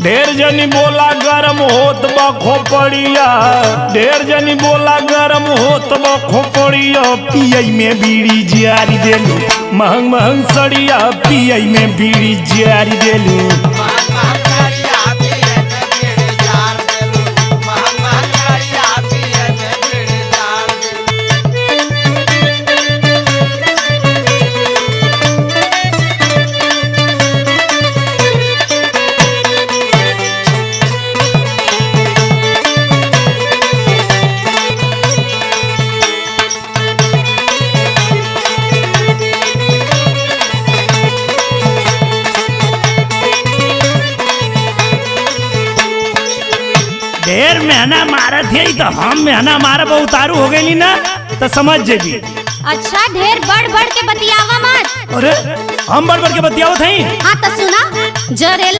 ढेर जनी बोला गरम होत बा खोपड़िया, ढेर जनी बोला गरम होत बा खोपड़िया। पियई में बीड़ी जारी देलू महंग महंग सड़िया, पियई में बीड़ी जारी देलू। ढेर मेहना मारत है तो हम मेहना मारब उतारू हो गई ना तो समझ जेबी। अच्छा ढेर बढ़ बढ़ के बतियावा मत। अरे हम बढ़ बढ़ के बतियावत हई। हाँ तो सुना जरेल